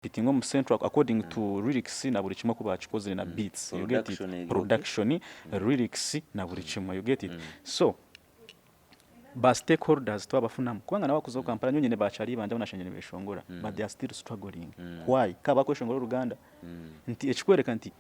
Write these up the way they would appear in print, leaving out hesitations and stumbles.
bitingo mu central according to lyrics na buri kimwe kuba chikoze na beats you get it production lyrics na buri kimwe you get it so ba stakeholders twabafunamo kubanga nabakuzo kampala nyonyene bacari banje banashanyene beshongora but they are still struggling why kaba kweshongora Uganda nti ekikwereka nti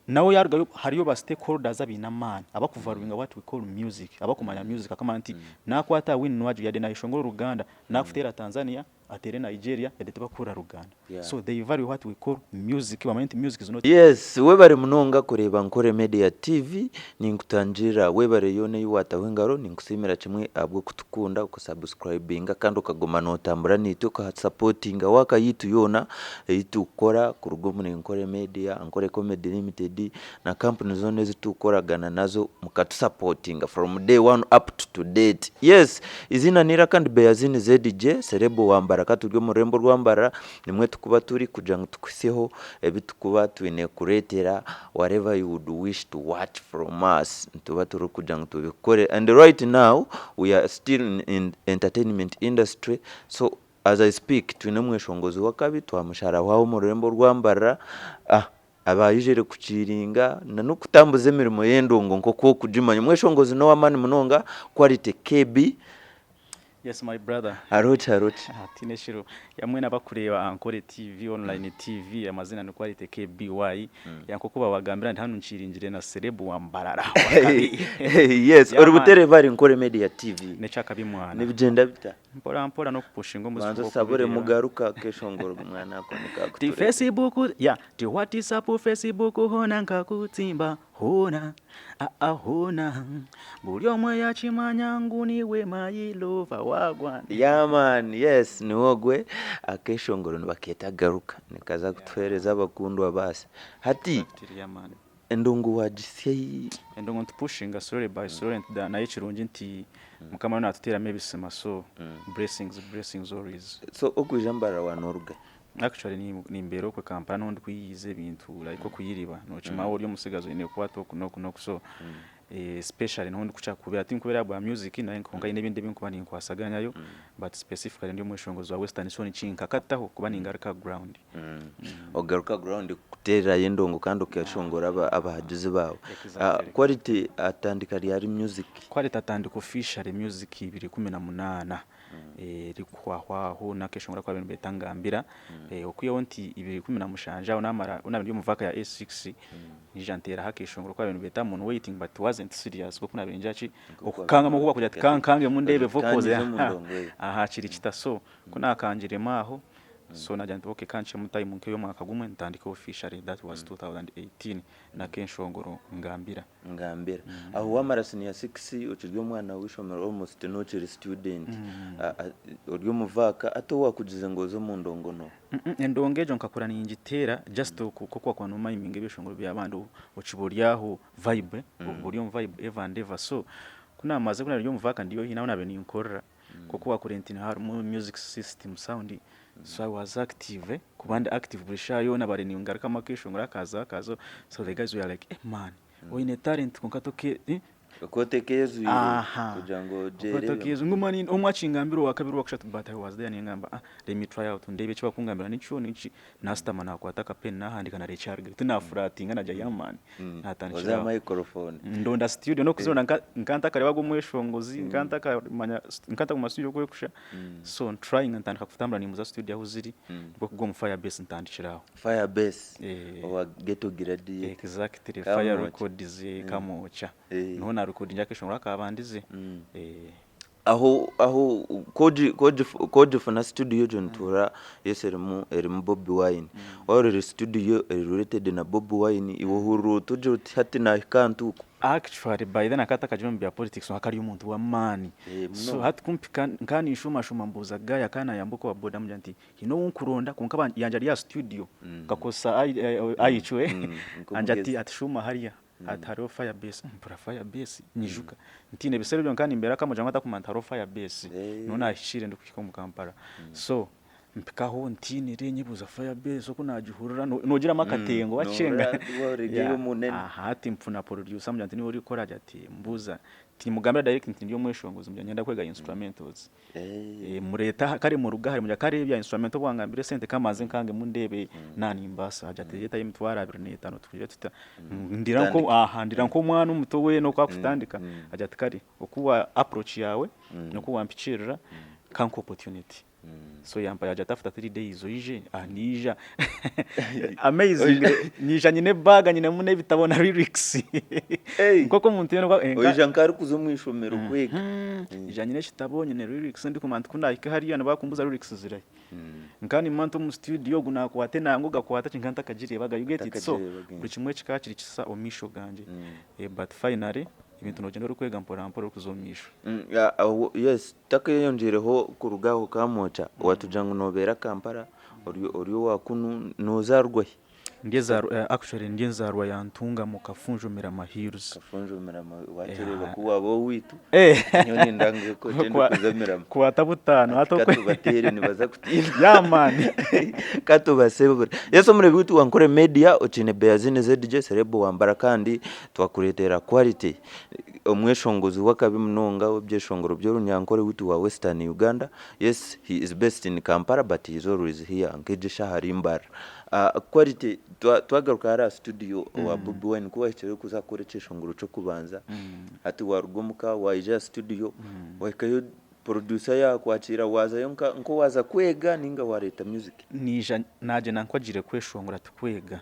nawo yaruga hariyo ba stakeholders abinamana abakuvaruinga what we call music abakumanya music kama nti nakwata win nwaju yade na ishongora Uganda nakutera Tanzania atere Nigeria yade bakura Uganda so they value what we call music wamenti music is not yes webare munonga kureba Nkore Media TV ninkutangira webare yone yuwata wengaro ninkusimira kimwe abwo kutukunda ukusubscribinga kandi ukagoma notambura nito ka supportinga waka yitu yona yitu ukora ku rugo muri Nkore Media Ankole Comedy Limited na company zone zitukoragana nazo mukatu supportinga from day one up to date yes izina nira kandi Beazine ZDJ Serebo wambara katuryo murembo rwambara nimwe tukuba turi kujanga tukuseho ebitukuba NKORE whatever you would wish to watch from us tuba turi kujanga tubikore and right now we are still in entertainment industry so as I speak Nomweshongozi wakabi twamushara waho murembo rwambara abayijere kuciringa na nukutambuza emirimo yendongo nkoko kujimanya Nomweshongozi no wamani munonga quality KB. Yes my brother. Arocha. Tineshiro yamwe nabakureba Ankole TV online TV amazina ni quality KBY yankoko babagambira ndi hano nciringire na Serebo wambarara. Yes orubutere bari Nkore Media TV. Nechaka bimwana. Nibigenda bita. Mpora no kupushinga mu Facebook. Sabure mugaruka keshongoro mwana akonika kutura. Ti Facebook ti WhatsApp Facebook hona nkakutimba hona hona buli omwe yachimanya nguni we mayilova wagwa yeah man yes niwogwe akeshongoro nibaketa garuka nikaza kutwereza abakundwa base hati endongo wajisei endongo ntupushinga slowly by slowly na yechirungi nti mukama natutera mebisema so blessings always so okujambara wanoruga actually ni mbero kwa kampana ndo kuyize bintu like kuyiriba no chima uri umusigazo ine kwato kuno so especially no kucha kubera tinkubera bwa music na nkonga n'ibindi binkuba ni kwasaganyayo but specifically ndi Nomweshongozi wa Western Uganda chinka kataho kuba ni GARUKA ground GARUKA ground kutera yendongo kandi ukashongora abahagize bawo quality atandika yari music quality atandika official music 2018 rikwahwaho nakeshongora kwa bintu betangambira okuyo nti 2018 unabyo muvaka ya S6 nijantera hakeshongora kwa bintu beta muntu waiting but wasn't serious kuko nabenjachi okukanga mukuba kujya kankange mundebe vocals chiri kitaso kuna kanjire maho so najante boke kanche mutai munke yo mwaka gumwe ntandika officially that was 2018 na kenshongoro ngambira aho wamarasini ya 6 ukiryo mwana wishomero almost no chiri student uryo muvaka ato wakugize ngozo mu ndongono endongejo nkakura ni ingitera just kuko kwa numa iminge bishongoro by'abantu uciburyaho vibe buryo vibe ever and ever so kuna amaze kuna ryo muvaka ndiyo hina nabe ni nkora kuko wakurentina har music system sound so I was active kubanda active burishayo nabare ni ngaruka makeshongora kazo so the guys were like man we in talent konkatoke kotekezu kujango jere kotekezu ngumani omwachingambiro wakabiri wakushatu but I was there ningamba let me try out ndebe chiba kungambira nicho nichi nastama na kwataka pen na handika na recharge tunafuratinga na jayaman natanishira za microphone ndonda studio no kuzona nkanta kare bago Nomweshongozi nkanta kuma studio kwekusha so trying ntandika kufutambura ni muza studio aho ziri bwo kugo mu Firebase ntandikiraho Firebase owa ghetto grade exactly fire records kamocha nona record njake akabandize aho koji funa studio jontura yeseremu erimu Bobby Wine wari studio related na Bobby Wine iwo huru tuje hati na kantu actually by then akata kajino mbya politics hakari umuntu wa mani so hati kumpika nkani shuma mbuza gaya kana yambuko wa boda mjanti hino unkuronda kunkaba yanjari ya studio kakosa ayichwe anjati atishuma hariya ataro Firebase mpura Firebase nijuka ntine bisero byo nkani imbera kama jangata kumantaro Firebase nona ashire ndukiko mu Kampala so mpikaho ntinire nyibuza Firebase ko najihurura nogira makatengo wacenga ati mpfuna producer mujya ni uri kora ati mbuza ti mugambira direct nti Nomweshongozi mujya nyenda kwega instrumentals mureta kare mu ruga hari mujya kare bya instrument bwangambire sente kamaze nkange mundebe nani mbasa hajate yeta yimtwara 25 tukuje tuta ndira nko mwana umuto we no kwakutandika hajate kare okuwa approach yawe no kuwa mpicirira kanko opportunity so yamba yaje after 3 days oije anija amazing nija nyine baga nyine mune bitabona lyrics koko muntu yeno oije nkari kuzomwishomero kwega ija nyine kitabonye ne lyrics ndi kumanta kunayika hariya nabakumbuza lyrics zirai nkani manto mu studio guna kwate nango gakwata kinkanta kagiriye baga you get it so buri kimwe kikakiri kisa omisho ganje but finally ibintu nogenda uri kwega mpora kuzomisha yes takeyonjereho kurugaho kamocha watujangu nobera Kampala oriyo wakunu nozarwe ngeza actually ngenzarwa yantunga mu kafunjumira mahirus watereba kuwa bo witu nyoni ndange ko tendo kuzamira kuwata butano hato batere nibaza kutina ya man kato basebura yeso muri bitu wankore media ocine Beazine ZJ serebo wambara kandi twakuretera quality Omweshongozi wakabi mnonga obyeshongoro byorunyankore witu wa Western Uganda. Yes, he is based in Kampala but he is always here nkeje shaharimbara quality twagaruka hari studio wa Bobi Wine kuba cyo kuzakora cyeshongoro cyo kubanza ati warugomuka waija studio wakayo producer ya kwakira waza yonka nko waza kwega ninga wareta music nija naje nakwagire kweshongora tukwega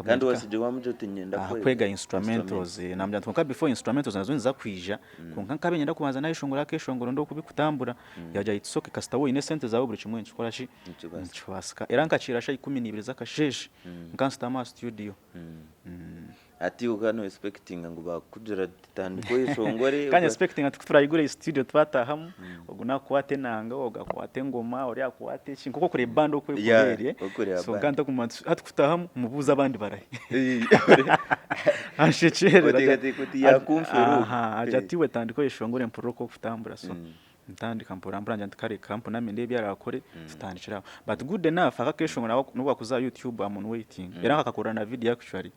kandi wasije wamuje tinyenda kwega instrumentals namja ntuka before instrumentals nazo nza kwija kunka kabe nyenda kubanza nayo shongora keshongoro ndo kubikutambura yaja itsoke kastawo ine sente zawe buri kimwe nchikora shi nchwasika eranka chira sha 12 zakasheje nkanstama studio ati ugano expecting ngo bakujira tandiko ishongore kanya expecting ati kufura igure studio twatahamu oguna kwate nanga ogakwate ngoma ori akwate chinko ko kure bando kwe kubereye so kanta kumatsu ati kutahamu mubuza abandi barahi ashechere kuti yakumfuru ajatiwe tandiko ishongore mporo ko kutambura so ntandika mpora njye kare camp na mende byarakore tutandikira but good enough akakeshongora no kuza YouTube amuntu waiting era akakora na video actually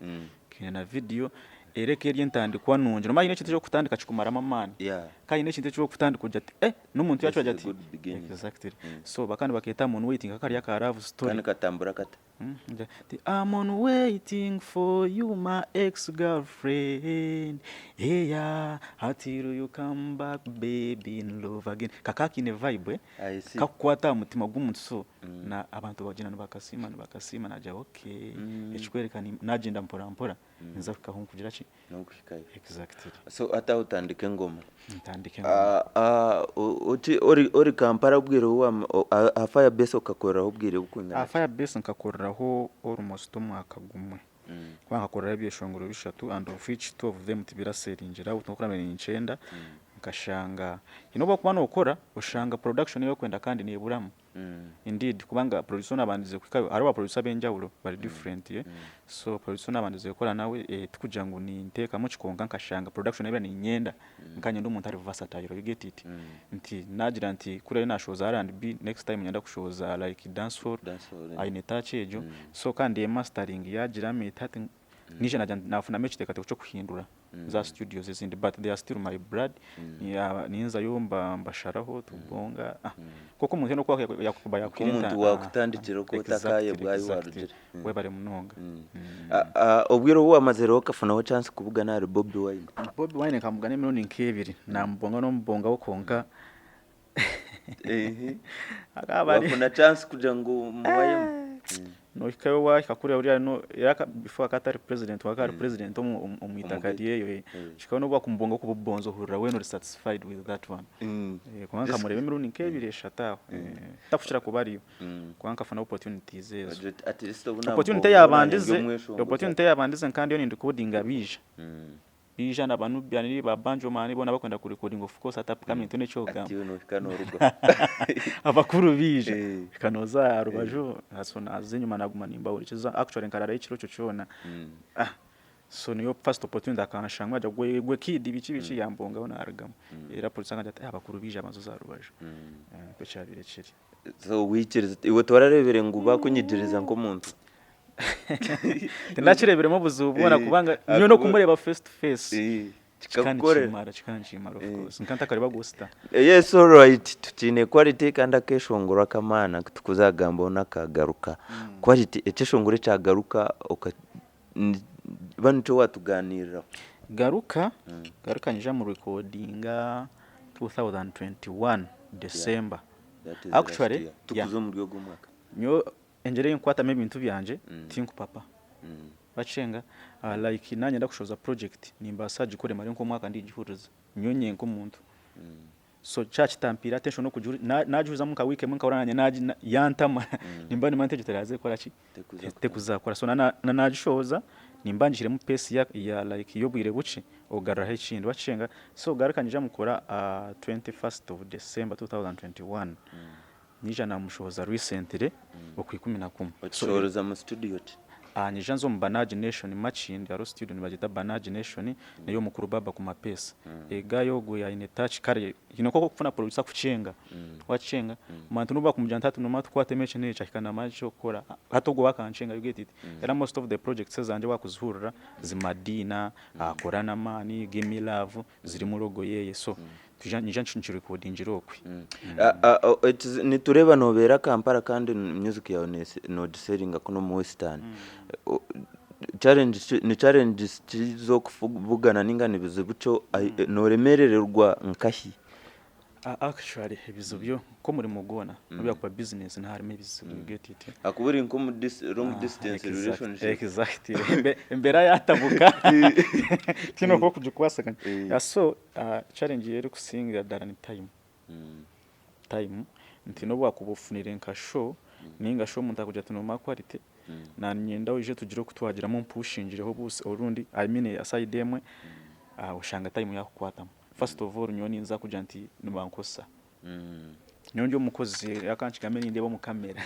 na video ereke ryentandikwa nunje no kintu cyo kutandika kikumara mamani kandi n'kintu cyo kutandika kujya n'umuntu yacu ajati exactly so bakandi baketa umuntu waiting akari ya love story kandi katambura kata I'm on waiting for you my ex girlfriend yeah until you come back baby in love again kakaki ne vibe kakwata mutima gw'umuntu so na abantu bagina bakasima naja okay ekikwerekana najenda mpora nza kukaho kugira ki nokushikaye exactly so ata utandike ngoma ntandike ori Kampala ubwire wa Firebase ukakoreraho ubwire ukunya Firebase nkakoreraho almost umwaka gumwe kwanga ibyeshongoro bishatu and of which 2 of them tibira selingira utokora 9 nkashanga inoba kuba no gukora ushanga production yo kwenda kandi niburamu indeed kubanga producer nabandize kwikayo ari ba producer benjawulo bari different so producer nabandize gukora nawe tukugira ngo ni nteka mu kikonga nkashanga production yabira ni nyenda nkanye ndo umuntu ari versatile you get it nti nagira nti kuri na shows R&B next time nyenda kushoza like dancehall aine touch ejo so kandi mastering yagira metati nije nafuna mechi tekate cyo kuhindura za studios zindi but they are still my blood ninza yomba mbasharaho tubonga koko umuntu no kwa yakuba yakwirinda umuntu wakutandikira ko takaye bwayi warugire we bare munonga obwiro wa mazero kafunaho chance kubuga na Bobi Wine kamugane miliyoni 2 na mbonga no mbonga wo konga akabari wafuna chance kuja ngo muwaye no ikayo wa kakure uri no yaka before akatari president wakari president umuitakadiye chikaho no bakumbonga ko bubonzo hurira we no satisfied with that one kwanka murebe miliyoni 2 eshataho tafushira kubari kwanka fana opportunities ezo at least opportunity yabandize kandi yo ndikudinga bija nabantu byaniri babanjo mani bona bakwenda ku recording of course atapkamye tone cyoga ati no kanorugo abakuru bije kanoza rubajo hasona zinyuma naguma nimba urikiza actually nkarara ikiro cyo cyona so niyo first opportunity akanshangwa ajya gwe kid bici yambonga ona aragamo era polisi ngajya abakuru bije amazo za rubajo ko cyabirekere so wikiriza iwe twararebere ngo bakunyigiriza nk'umuntu ndakireberemo buzubona kubanga nyo no kumureba face to face chikanchimara of course nkanta kariba gusta yes all right tutine quality kandi akeshongora kamana tukuzagamba onakagaruka quality ekeshongore cyagaruka bantu watuganirira garuka nyija mu recordinga 2021 December actually tukuzo mu ryo gw'umwaka nyo enjere nkwata me bintu byanje tinku papa bacenga like nanye ndakushoza project nimba saje kore mari nko mwaka ndi gihuriza nyonye nko muntu so church tampira attention no kujuri najuza muka week munka uranye naji yantama nimba ni mante gitaraze kora ki tekuzakora so nagishoza nimba njire mu pace ya like yobwire buce ogarra hekindi bacenga so garuka njya mukora 21st of December 2021 nija namushoza recently okwikumina kumwe so mu studio nyija nzo mu Banage Nation machindi aro studio nibagita Banage Nation nayo mukuru baba ku mapesa egayo go ya ine touch kare koko kufuna producer kucenga wacenga mantu nuba kumujya ntatu no matu kwatemeshe ne cyakana macho kora hatogo bakancenga you get it era most of the projects zanje wakuzhurira zimadina akorana mani give me love ziri mu logo yeye so tujanye nchinchi recording jirokwe ni tureba nobera Kampala kandi music yawe no selling kuno mu Western challenge zo kuvugana ningane bizubuco noremerererwa nkahi actually bizubyo ko muri mugona nubya kwa business nta harimo ibizubu get it akuburi nko mu long distance relationship exactly embera yatabuka tino ko kujukwasakanya so challenge yeri kusingira darani time ntino bwakubufunire nka show ninga show muntu akujya tunoma quality na nyenda uje tugire kutwagira mu pushingireho bose urundi I mean aside emwe ushanga time yakukwatamo first of all nyoni nza kuja nti nubankosa nyonjo mukozi yakanchikame ndebo mu kamera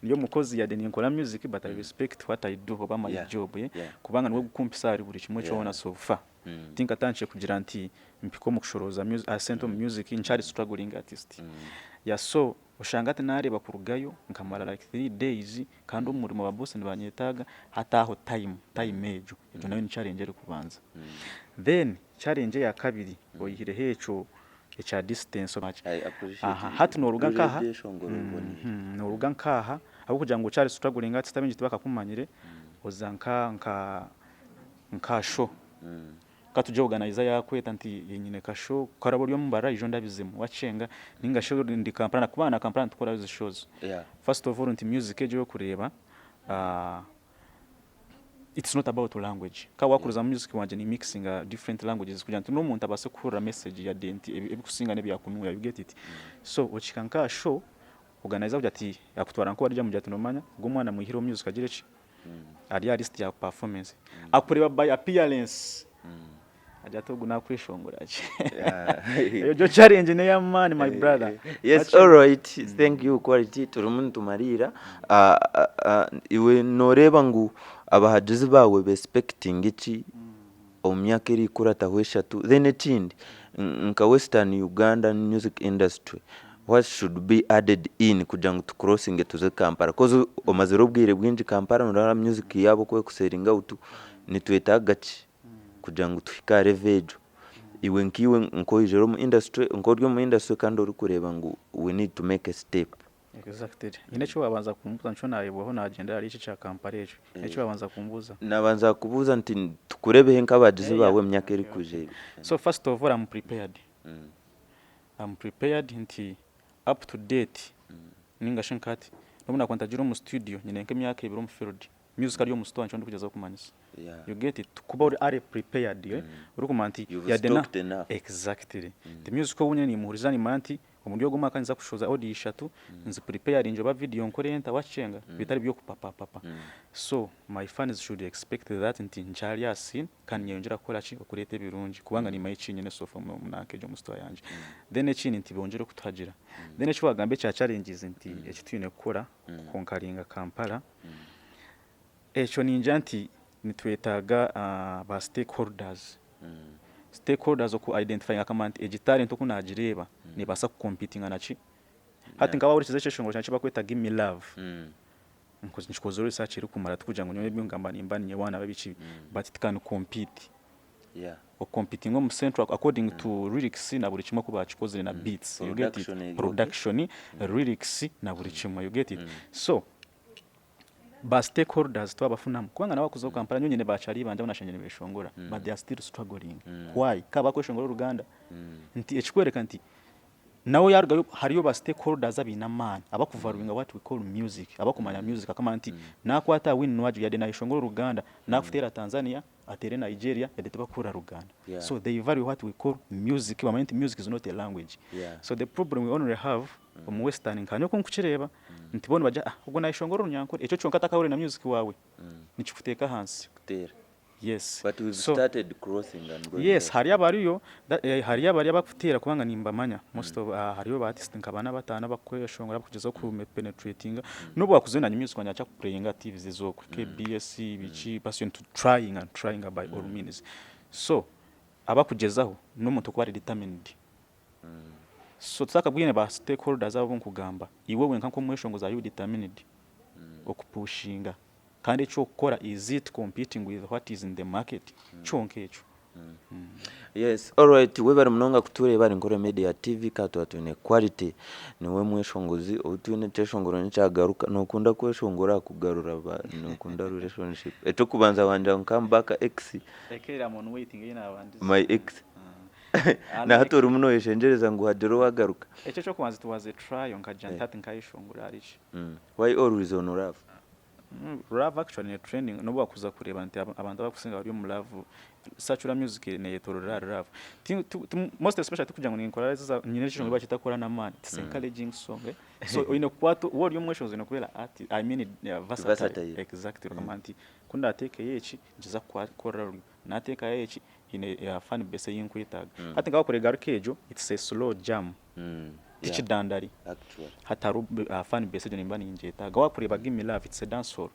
niyo mukozi ya deni nkora music but I respect what I do oba my job kubanga nwo gukumpisa ari buri kimwe cyo na so far think atanche kugira nti mpiko mu kushoroza music asento music inchari struggling artist ya so ushangate nareba kurugayo nkamara like 3 days kandi umurimo wa boss nibanyetaga hataho time ejo ejo nayo ni challenge eri kubanza then challenge ya kabiri oyihire hecho echa distance so much hatu no ruga nkaha no ruga nkaha abo kugira ngo chari struggling artist tabenje tibaka kumanyire ozanka nka show katuje organize yakweta nti yenyine ka show karabo ryo mbara ijo ndabizemu wacenga ninga show ndi Kampala kubana Kampala tukora izo shows first of all nti music ejo kureba it's not about language ka wakuruza music wanje ni mixing different languages kugira nti no muntu abase kurura message ya denti ebikusinga ne byakunura you get it so uchikanka show organize uja ati yakutwara nko warija mujya tunomanya ngo mwana mu hero music agire chi ari artist ya performance akureba by appearance ajatogo nakwishongora chi yo challenge ne ya man my brother yes all right thank you quality turumuntu marira iwe noreba ngu abahajizi bawe expecting iki omyaka iri kurata hweshatu then etindi nka Western Uganda music industry what should be added in kujangu to crossing to the Kampala cause omazero bwire bwinji Kampala nurara music yabo kwe kuseringa utu nitweta gachi kujangu tuhikare vejo iwe nkiwe nko ijero mu industry nko ryo mu industry kandi uri kureba ngo we need to make a step exactly inecho wabanza kumbuza nco nayebweho na agenda yari iki cha Kampala ejo inecho wabanza kumbuza nabanza kubuza nti tukurebe nkabagizi bawe myaka iri kuje so first of all I'm prepared nti up to date ninga shinkati nobuna kwanta jiro mu studio nyine nke myaka ibiro mu field music ari yo mu store nco ndikugeza kumanyisa you get it kuba uri are prepared uri kumanti ya dena exactly the music ko ni muhurizani manti umuryo goma kanza kushoza audio ishatu nzi prepare injo ba video nkorenta wacenga bitari byo kupapa so my fans should expect that ntinchari yasin kan nyongera kora chi okurete birunji kubanga ni mayici nyene sofa mu munake jo mu store yanje then echini ntibongere kutagira then echo wagambe cha challenges nti ekitune kora konkaringa Kampala echo ninjanti nitwetaga ba stakeholders oku identifying kama nti egitare nto kunagireba nibasa competing anachi hati ngaba uri kize cyeshongoro cyane bakwita give me love nkoze nchikozo research iri kumara tukuja ngo nyone byungamba nimba nye wana babici but it can compete o competing mu central according to lyrics na buri kimwe kuba chikoze na beats you get it production lyrics na buri kimwe you get it so ba stakeholders twabafunamo kubanga nabakuzo kampara nyonyene bacari banje banashanyene beshongora but they are still struggling why kaba kweshongora Uganda nti ekikwereka nti nawo yaruga hariyo ba stakeholders abinamana abakuvaruinga what we call music abakumanya music kama nti nakwata win nwaju yade nayishongora Uganda nakutera Tanzania atere Nigeria yade bakura Uganda so they value what we call music bamenti music is not a language so the problem we only have mu Western kanyo kunkuchireba ntibone baja ubwo nayishongora runyankore eco cyo nkataka na music wawe nikikuteka hansi kutera yes but we've started crossing and going yes hariya bariyo hariya bari bakutera kubanga nimbamanya most of hariyo artist nkabana batana bakweshongora kugeza ku penetrating nubo bakuzena music kwanya cha playing TV zizo ku KBS bici passion to trying by all means so abakugezaho n'umuntu ko ari determined so tsakabwine ba stakeholders abo nkugamba iwe wenka ko mweshongo za you determined okupushinga kandi cyo gukora is it competing with what is in the market chonkecho yes all right we bari munonga kuture bari NKORE Media TV kato atune quality niwe mweshongozi utune teshongoro nicagaruka nokunda kweshongora kugarura ba nokunda relationship eto kubanza wanja nkambaka x ekera mon waiting ina abandi my x na hato rumuno yeshenjereza ngo hadero wagaruka eco cyo kubanza tuwaze try onkaja ntati nkayishongora arishi why always on love love actually a trending no bakuza kureba nti abantu bakusenga bari mu love satura music ne yetorora love most especially tukujya ngo ninkora za nyine cyo bacita kora na man it's encouraging song so ine kwato word yo mweshozo ine kubera art I mean versatile exactly romantic kunda ateke yechi njiza kora nateka yechi ine fan base yinkwitaga ati ngaho kore GARUKA it's a slow jam tichi dandari actually hataru fan base nimba ninjeta gawa kureba give me love it's a dance hall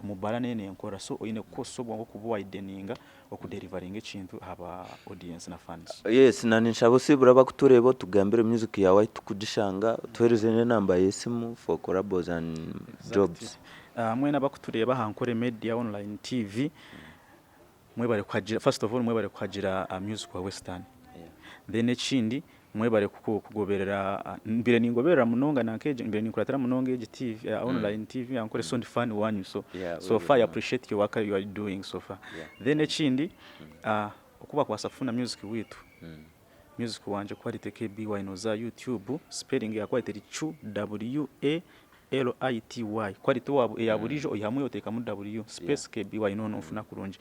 mubara nene nkora so oyine kosobwa ngo kuba wideninga okudelivering ikintu aba audience na fans yes nani nshabo sibura bakuturebo tugambire music yawe tukudishanga twerezene namba yesimu for collabs and jobs mwena bakutureba NKORE Media online TV mwebare kwagira first of all mwebare kwagira music wa Western then ekindi mwebare kugoberera mbire ningoberera munonga nankeje mbire ninkuratera munonga TV online TV NKORE sound fan one so far I appreciate your work you are doing so far then ekindi okuba kwasafuna music witu music wanje Quality KBY no za YouTube spelling ya Quality QWALITY Quality wabo ya burijo yamuyo teka mu W space KBY no ufuna kurunje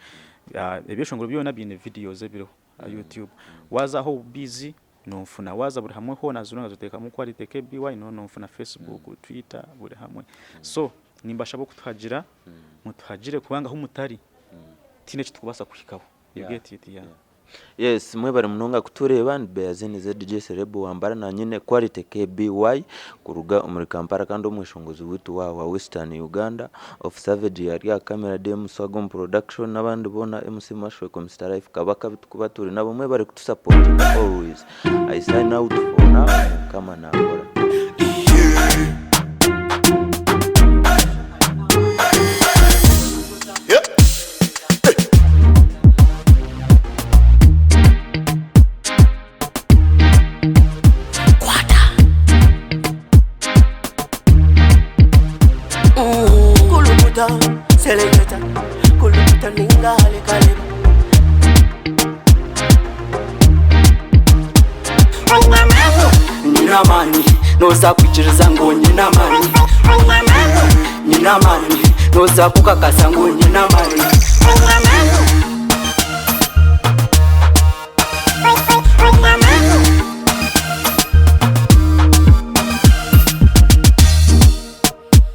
ebyeshongoro byo nabine videos ebiro YouTube waza ho busy no mfuna waza buri hamwe ho nazuranga zoteka mu Quality KBY no mfuna Facebook Twitter buri hamwe so nimbasha bo kutuhagira mutuhagire kubanga ho mutari tine tukubasa kushikaho you get it yes mwebare munonga kutureba Beazine DJ Serebo wambara na nyine Quality KBY kuruga muri Kampala kandi umweshongozi witu wa Western Uganda of Savage ya camera dem Swagom production nabandi bona MC Mashwe com Star Life kabaka bitukubature nabo mwebare kutusupport always I sign out for now kama na bora Selecta, kuluta ningale kaleba. Nina mani, noza kuchiriza ngo nina mani. Nina mani, noza kukakasa ngo nina mani.